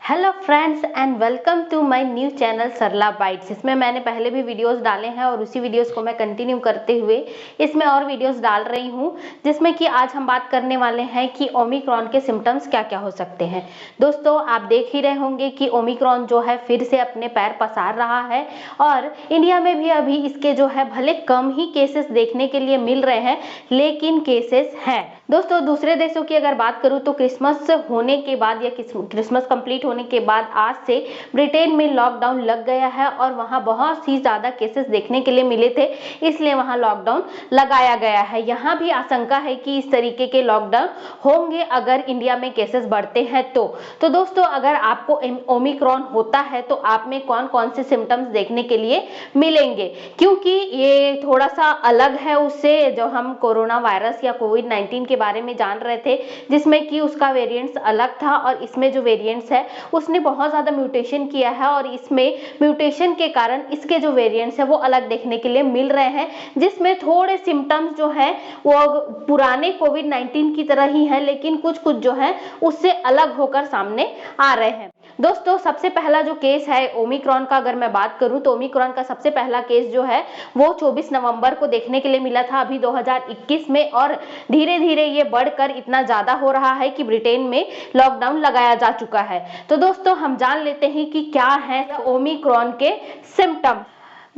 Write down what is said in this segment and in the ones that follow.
Hello friends and welcome to my new channel Sarla bytes. इसमें मैंने पहले भी वीडियोस डाले हैं और उसी वीडियोस को मैं कंटिन्यू करते हुए इसमें और वीडियोस डाल रही हूं, जिसमें कि आज हम बात करने वाले हैं कि ओमिक्रॉन के सिम्टम्स क्या क्या हो सकते हैं। दोस्तों, आप देख ही रहे होंगे कि ओमिक्रॉन जो है फिर से अपने पैर पसार रहा है और इंडिया में भी अभी इसके जो है भले कम ही केसेस देखने के लिए मिल रहे हैं, लेकिन केसेस हैं। दोस्तों, दूसरे देशों की अगर बात करूं तो क्रिसमस होने के बाद या क्रिसमस कंप्लीट होने के बाद आज से ब्रिटेन में लॉकडाउन लग गया है और वहां बहुत ही ज्यादा केसेस देखने के लिए मिले थे, इसलिए वहां लॉकडाउन लगाया गया है। यहां भी आशंका है कि इस तरीके के लॉकडाउन होंगे अगर इंडिया में केसेस बढ़ते हैं तो दोस्तों, अगर आपको ओमिक्रॉन होता है तो आप में कौन कौन से सिम्टम्स देखने के लिए मिलेंगे, क्योंकि ये थोड़ा सा अलग है उससे जो हम कोरोना वायरस या कोविड-19 के बारे में जान रहे थे, जिसमें कि उसका वेरिएंट्स अलग था और इसमें जो वेरिएंट्स है उसने बहुत ज्यादा म्यूटेशन किया है और इसमें म्यूटेशन के कारण इसके जो वेरिएंट्स है वो अलग देखने के लिए मिल रहे हैं, जिसमें थोड़े सिम्टम्स जो है वो पुराने कोविड-19 की तरह ही है, लेकिन कुछ कुछ जो है उससे अलग होकर सामने आ रहे हैं। दोस्तों, सबसे पहला जो केस है ओमिक्रॉन का, अगर मैं बात करूं तो ओमिक्रॉन का सबसे पहला केस जो है वो 24 नवंबर को देखने के लिए मिला था अभी 2021 में, और धीरे धीरे ये बढ़कर इतना ज्यादा हो रहा है कि ब्रिटेन में लॉकडाउन लगाया जा चुका है। तो दोस्तों, हम जान लेते हैं कि क्या है ओमिक्रॉन के सिम्टम।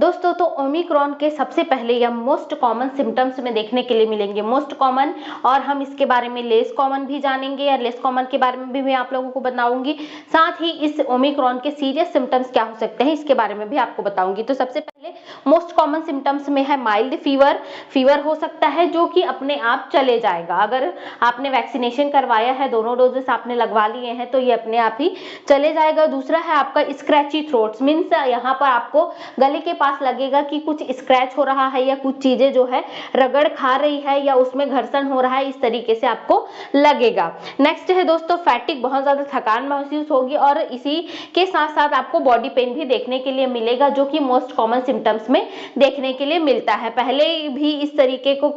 दोस्तों, तो ओमिक्रॉन के सबसे पहले या मोस्ट कॉमन सिम्टम्स में देखने के लिए मिलेंगे मोस्ट कॉमन, और हम इसके बारे में लेस कॉमन भी जानेंगे या लेस कॉमन के बारे में भी मैं आप लोगों को बताऊंगी। साथ ही इस ओमिक्रॉन के सीरियस सिम्टम्स क्या हो सकते हैं इसके बारे में भी आपको बताऊंगी। तो सबसे पहले मोस्ट कॉमन सिम्टम्स में है माइल्ड फीवर हो सकता है जो कि अपने आप चले जाएगा। अगर आपने वैक्सीनेशन करवाया है, दोनों डोजेस आपने लगवा लिए हैं, तो ये अपने आप ही चले जाएगा। दूसरा है आपका स्क्रैची थ्रोट्स, मीन्स यहाँ पर आपको गले के पास लगेगा कि कुछ स्क्रैच हो रहा है या कुछ चीजें जो है रगड़ खा रही है या उसमें घर्षण हो रहा है, इस तरीके से आपको लगेगा। नेक्स्ट है दोस्तों फैटिक, बहुत ज्यादा थकान महसूस होगी और इसी के साथ साथ आपको बॉडी पेन भी देखने के लिए मिलेगा, जो कि मोस्ट कॉमन सिम्टम्स में देखने के लिए मिलता है। पहले भी इस तरीके को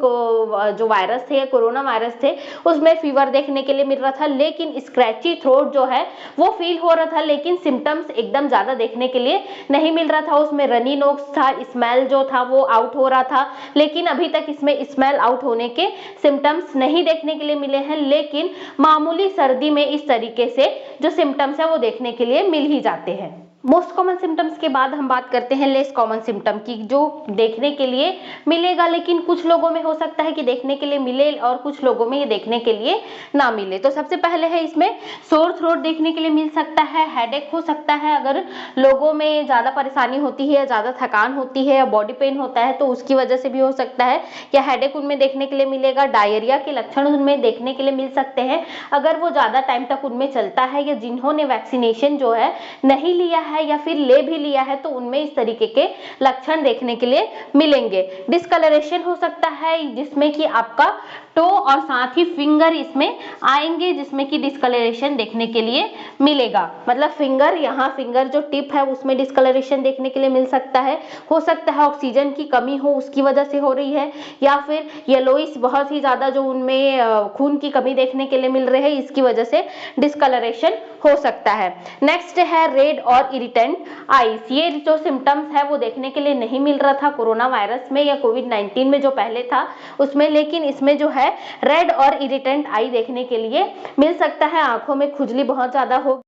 जो वायरस थे, कोरोना वायरस थे, उसमें फीवर देखने के लिए मिल रहा था, लेकिन स्क्रैची थ्रोट जो है वो फील हो रहा था, लेकिन सिम्टम्स एकदम ज्यादा देखने के लिए नहीं मिल रहा था। उसमें रनी नोज था, स्मेल जो था वो आउट हो रहा था, लेकिन अभी तक इसमें स्मेल आउट होने के सिम्टम्स नहीं देखने के लिए मिले हैं, लेकिन मामूली सर्दी में इस तरीके से जो सिम्टम्स है वो देखने के लिए मिल ही जाते हैं। मोस्ट कॉमन सिम्टम्स के बाद हम बात करते हैं लेस कॉमन सिम्टम की, जो देखने के लिए मिलेगा, लेकिन कुछ लोगों में हो सकता है कि देखने के लिए मिले और कुछ लोगों में ये देखने के लिए ना मिले। तो सबसे पहले है इसमें सोर थ्रोट देखने के लिए मिल सकता है, हेडेक हो सकता है, अगर लोगों में ज्यादा परेशानी होती है या ज्यादा थकान होती है या बॉडी पेन होता है तो उसकी वजह से भी हो सकता है या हेडेक उनमें देखने के लिए मिलेगा। डायरिया के लक्षण उनमें देखने के लिए मिल सकते हैं अगर वो ज्यादा टाइम तक उनमें चलता है, या जिन्होंने वैक्सीनेशन जो है नहीं लिया है या फिर ले भी लिया है तो उनमें इस तरीके के लक्षण देखने के लिए मिलेंगे। डिस्कलरेशन हो सकता है, जिसमें कि आपका टो और साथ ही फिंगर इसमें आएंगे, जिसमें कि डिस्कलरेशन देखने के लिए मिलेगा। मतलब फिंगर, यहाँ फिंगर जो टिप है उसमें डिस्कलरेशन देखने के लिए मिल सकता है। हो सकता है ऑक्सीजन की कमी हो, उसकी वजह से हो रही है, या फिर येलोइश बहुत ही ज्यादा जो उनमें खून की कमी देखने के लिए मिल रही है, इसकी वजह से डिस्कलरेशन हो सकता है। नेक्स्ट है रेड और इरिटेंट आईज, ये जो सिम्टम्स है वो देखने के लिए नहीं मिल रहा था कोरोना वायरस में या कोविड-19 में जो पहले था उसमें, लेकिन इसमें जो है रेड और इरिटेंट आई देखने के लिए मिल सकता है। आंखों में खुजली बहुत ज्यादा हो।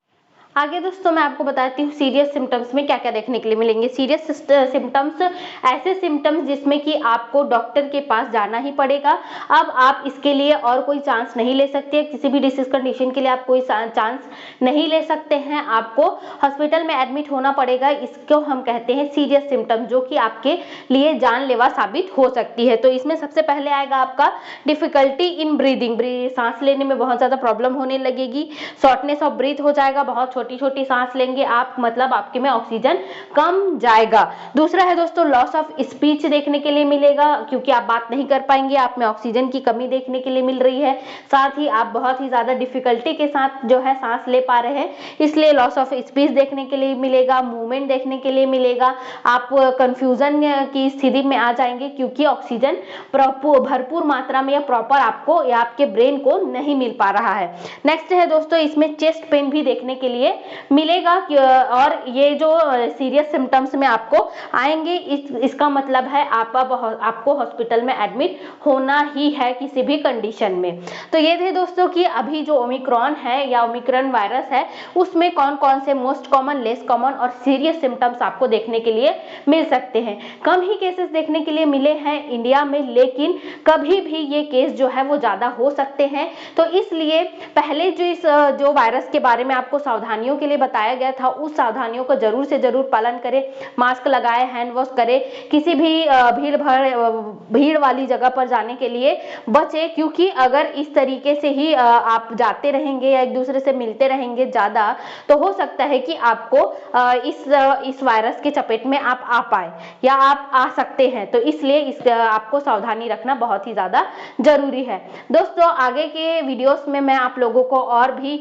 आगे दोस्तों मैं आपको बताती हूँ सीरियस सिम्टम्स में क्या क्या देखने के लिए मिलेंगे। सीरियस सिम्टम्स, ऐसे सिम्टम्स जिसमें कि आपको डॉक्टर के पास जाना ही पड़ेगा। अब आप इसके लिए और कोई चांस नहीं ले सकते, किसी भी डिसीज कंडीशन के लिए आप कोई चांस नहीं ले सकते हैं, आपको हॉस्पिटल में एडमिट होना पड़ेगा। इसको हम कहते हैं सीरियस सिम्टम्स, जो कि आपके लिए जानलेवा साबित हो सकती है। तो इसमें सबसे पहले आएगा आपका डिफिकल्टी इन ब्रीदिंग, सांस लेने में बहुत ज्यादा प्रॉब्लम होने लगेगी, शॉर्टनेस ऑफ ब्रीथ हो जाएगा, बहुत छोटी छोटी सांस लेंगे आप, मतलब आपके में ऑक्सीजन कम जाएगा। दूसरा है दोस्तों लॉस ऑफ स्पीच देखने के लिए मिलेगा, क्योंकि आप बात नहीं कर पाएंगे, आप में ऑक्सीजन की कमी देखने के लिए मिल रही है, साथ ही आप बहुत ही ज्यादा डिफिकल्टी के साथ जो है सांस ले पा रहे हैं, इसलिए लॉस ऑफ स्पीच देखने के लिए मिलेगा। मूवमेंट देखने के लिए मिलेगा, आप कंफ्यूजन की स्थिति में आ जाएंगे, क्योंकि ऑक्सीजन भरपूर मात्रा में या प्रॉपर आपको या आपके ब्रेन को नहीं मिल पा रहा है। नेक्स्ट है दोस्तों इसमें चेस्ट पेन भी देखने के लिए मिलेगा और ये जो सीरियस सिम्टम्स में आपको आएंगे, इसका मतलब है आपको हॉस्पिटल में एडमिट होना ही है किसी भी कंडीशन में। तो ये थे दोस्तों कि अभी जो ओमिक्रॉन है या ओमिक्रॉन वायरस है उसमें कौन कौन से मोस्ट कॉमन, लेस कॉमन और सीरियस सिम्टम्स आपको देखने के लिए मिल सकते हैं। कम ही केसेस देखने के लिए मिले हैं इंडिया में, लेकिन कभी भी ये केस जो है वो ज्यादा हो सकते हैं। तो इसलिए पहले जो वायरस के बारे में आपको सावधानियों के लिए बताया गया था, उस सावधानियों को जरूर से जरूर पालन करें। मास्क लगाए, हैंड वॉश करें, किसी भी भीड़ वाली जगह पर जाने के लिए बचे, क्योंकि अगर इस तरीके से ही आप जाते रहेंगे या एक दूसरे से मिलते रहेंगे ज्यादा, तो हो सकता है कि आपको इस वायरस के चपेट में आप आ पाए या आप आ सकते हैं। तो इसलिए आपको सावधानी रखना बहुत ही ज्यादा जरूरी है। दोस्तों आगे के वीडियोस में मैं आप लोगों को और भी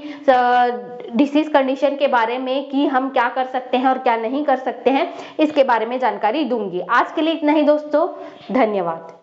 डिसीज कंडीशन के बारे में कि हम क्या कर सकते हैं और क्या नहीं कर सकते हैं, इसके बारे में जानकारी दूंगी। आज के लिए इतना ही दोस्तों, धन्यवाद।